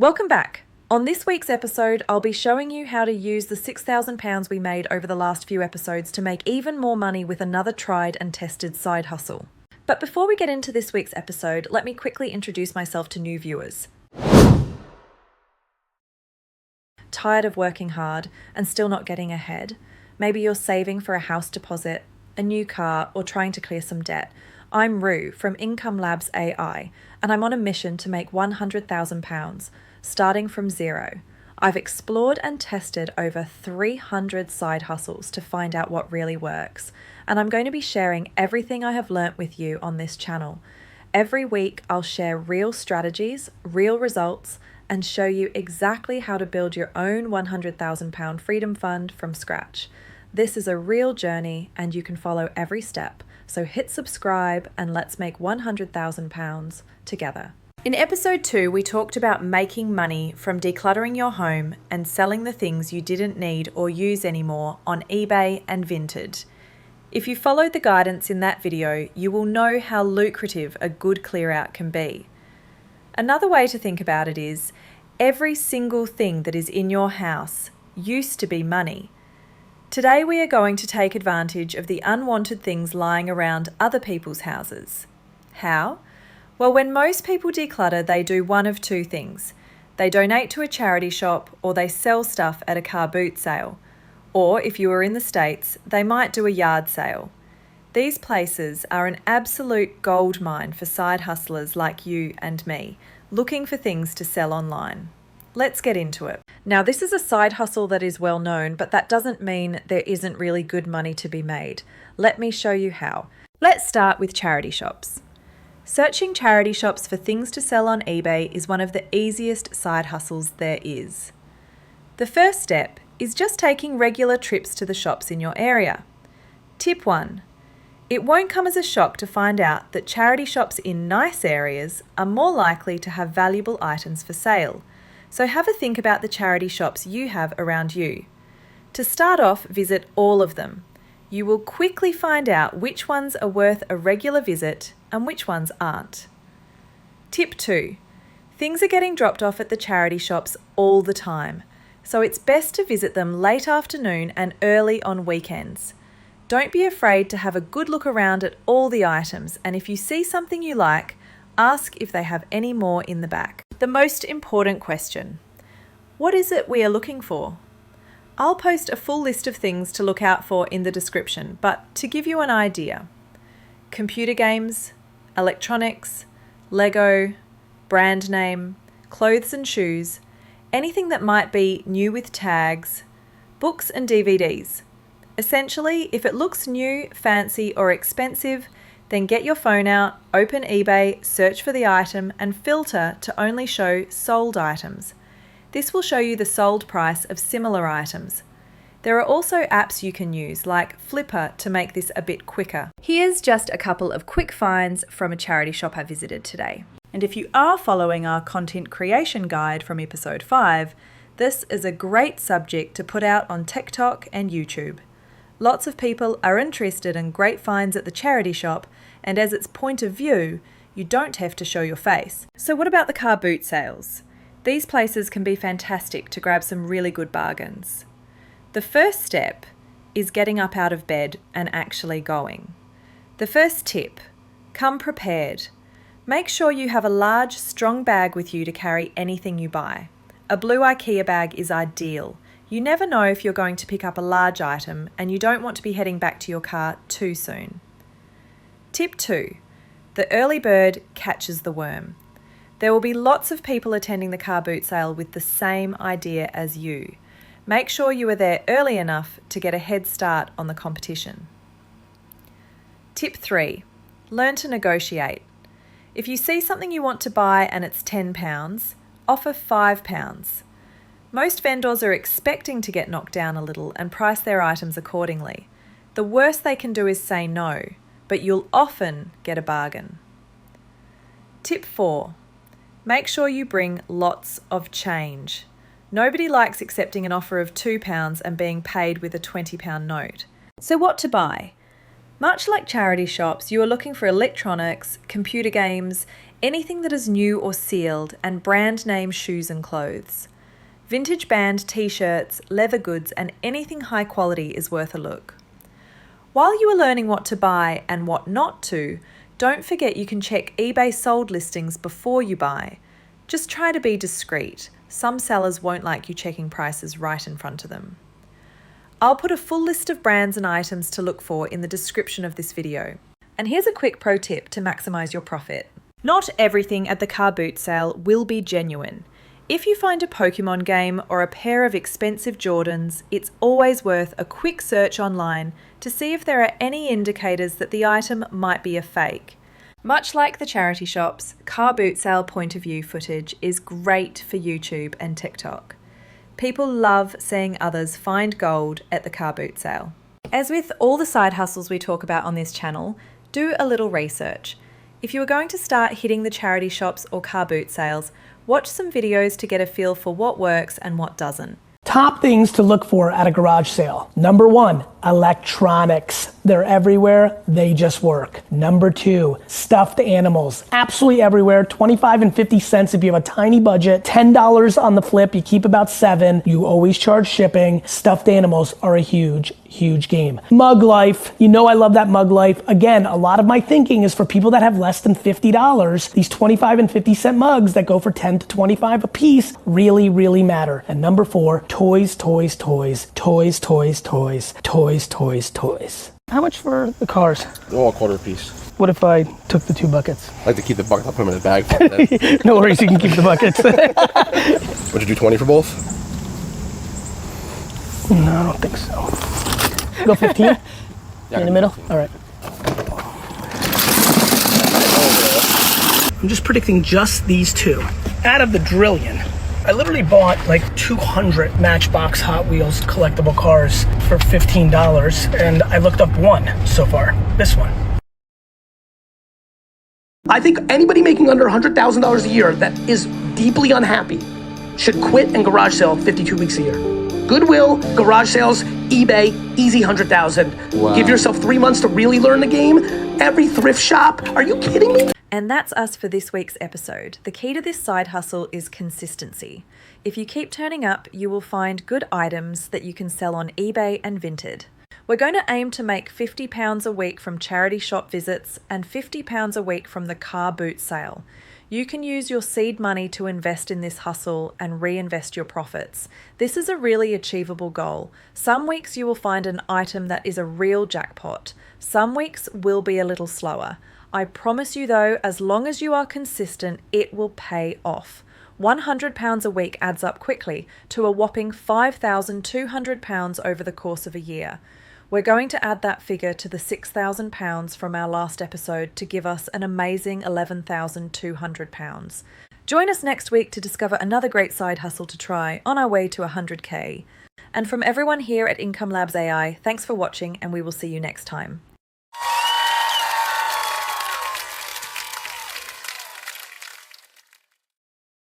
Welcome back. On this week's episode, I'll be showing you how to use the £6,000 we made over the last few episodes to make even more money with another tried and tested side hustle. But before we get into this week's episode, let me quickly introduce myself to new viewers. Tired of working hard and still not getting ahead? Maybe you're saving for a house deposit, a new car, or trying to clear some debt. I'm Rue from Income Labs AI, and I'm on a mission to make £100,000, starting from zero. I've explored and tested over 300 side hustles to find out what really works, and I'm going to be sharing everything I have learnt with you on this channel. Every week, I'll share real strategies, real results, and show you exactly how to build your own £100,000 freedom fund from scratch. This is a real journey, and you can follow every step. So hit subscribe and let's make £100,000 together. In episode 2, we talked about making money from decluttering your home and selling the things you didn't need or use anymore on eBay and Vinted. If you followed the guidance in that video, you will know how lucrative a good clear out can be. Another way to think about it is, every single thing that is in your house used to be money. Today we are going to take advantage of the unwanted things lying around other people's houses. How? Well, when most people declutter, they do one of two things. They donate to a charity shop or they sell stuff at a car boot sale. Or if you are in the States, they might do a yard sale. These places are an absolute gold mine for side hustlers like you and me, looking for things to sell online. Let's get into it. Now, this is a side hustle that is well known, but that doesn't mean there isn't really good money to be made. Let me show you how. Let's start with charity shops. Searching charity shops for things to sell on eBay is one of the easiest side hustles there is. The first step is just taking regular trips to the shops in your area. Tip 1. It won't come as a shock to find out that charity shops in nice areas are more likely to have valuable items for sale. So have a think about the charity shops you have around you. To start off, visit all of them. You will quickly find out which ones are worth a regular visit and which ones aren't. Tip 2. Things are getting dropped off at the charity shops all the time, so it's best to visit them late afternoon and early on weekends. Don't be afraid to have a good look around at all the items, and if you see something you like, ask if they have any more in the back. The most important question: what is it we are looking for? I'll post a full list of things to look out for in the description, but to give you an idea: computer games, electronics, Lego, brand name, clothes and shoes, anything that might be new with tags, books and DVDs. Essentially, if it looks new, fancy or expensive, then get your phone out, open eBay, search for the item and filter to only show sold items. This will show you the sold price of similar items. There are also apps you can use like Flipper to make this a bit quicker. Here's just a couple of quick finds from a charity shop I visited today. And if you are following our content creation guide from episode 5, this is a great subject to put out on TikTok and YouTube. Lots of people are interested in great finds at the charity shop, and as its point of view, you don't have to show your face. So what about the car boot sales? These places can be fantastic to grab some really good bargains. The first step is getting up out of bed and actually going. The first tip: come prepared. Make sure you have a large, strong bag with you to carry anything you buy. A blue IKEA bag is ideal. You never know if you're going to pick up a large item and you don't want to be heading back to your car too soon. Tip 2. The early bird catches the worm. There will be lots of people attending the car boot sale with the same idea as you. Make sure you are there early enough to get a head start on the competition. Tip 3. Learn to negotiate. If you see something you want to buy and it's £10, offer £5. Most vendors are expecting to get knocked down a little and price their items accordingly. The worst they can do is say no, but you'll often get a bargain. Tip 4. Make sure you bring lots of change. Nobody likes accepting an offer of £2 and being paid with a £20 note. So what to buy? Much like charity shops, you are looking for electronics, computer games, anything that is new or sealed, and brand name shoes and clothes. Vintage band t-shirts, leather goods, and anything high quality is worth a look. While you are learning what to buy and what not to, don't forget you can check eBay sold listings before you buy. Just try to be discreet. Some sellers won't like you checking prices right in front of them. I'll put a full list of brands and items to look for in the description of this video. And here's a quick pro tip to maximize your profit. Not everything at the car boot sale will be genuine. If you find a Pokemon game or a pair of expensive Jordans, it's always worth a quick search online to see if there are any indicators that the item might be a fake. Much like the charity shops, car boot sale point of view footage is great for YouTube and TikTok. People love seeing others find gold at the car boot sale. As with all the side hustles we talk about on this channel, do a little research. If you are going to start hitting the charity shops or car boot sales, watch some videos to get a feel for what works and what doesn't. Top things to look for at a garage sale. Number 1, electronics. They're everywhere, they just work. Number 2, stuffed animals. Absolutely everywhere, 25 and 50 cents if you have a tiny budget, $10 on the flip, you keep about 7, you always charge shipping. Stuffed animals are a huge game. Mug life, you know I love that mug life. Again, a lot of my thinking is for people that have less than $50. These 25 and 50 cent mugs that go for 10 to 25 a piece really matter. And number 4, toys. How much for the cars? They're all a quarter piece. What if I took the 2 buckets? I like to keep the buckets. I'll put them in a bag for them. No worries, you can keep the buckets. Would you do 20 for both? No, I don't think so. Go 15? Yeah, in the middle? All right. I'm just predicting just these 2. Out of the trillion, I literally bought like 200 Matchbox Hot Wheels collectible cars for $15, and I looked up one so far, this one. I think anybody making under $100,000 a year that is deeply unhappy should quit and garage sale 52 weeks a year. Goodwill, garage sales, eBay, easy 100,000. Wow. Give yourself 3 months to really learn the game. Every thrift shop, are you kidding me? And that's us for this week's episode. The key to this side hustle is consistency. If you keep turning up, you will find good items that you can sell on eBay and Vinted. We're going to aim to make £50 a week from charity shop visits and £50 a week from the car boot sale. You can use your seed money to invest in this hustle and reinvest your profits. This is a really achievable goal. Some weeks you will find an item that is a real jackpot. Some weeks will be a little slower. I promise you though, as long as you are consistent, it will pay off. £100 a week adds up quickly to a whopping £5,200 over the course of a year. We're going to add that figure to the £6,000 from our last episode to give us an amazing £11,200. Join us next week to discover another great side hustle to try on our way to 100K. And from everyone here at Income Labs AI, thanks for watching and we will see you next time.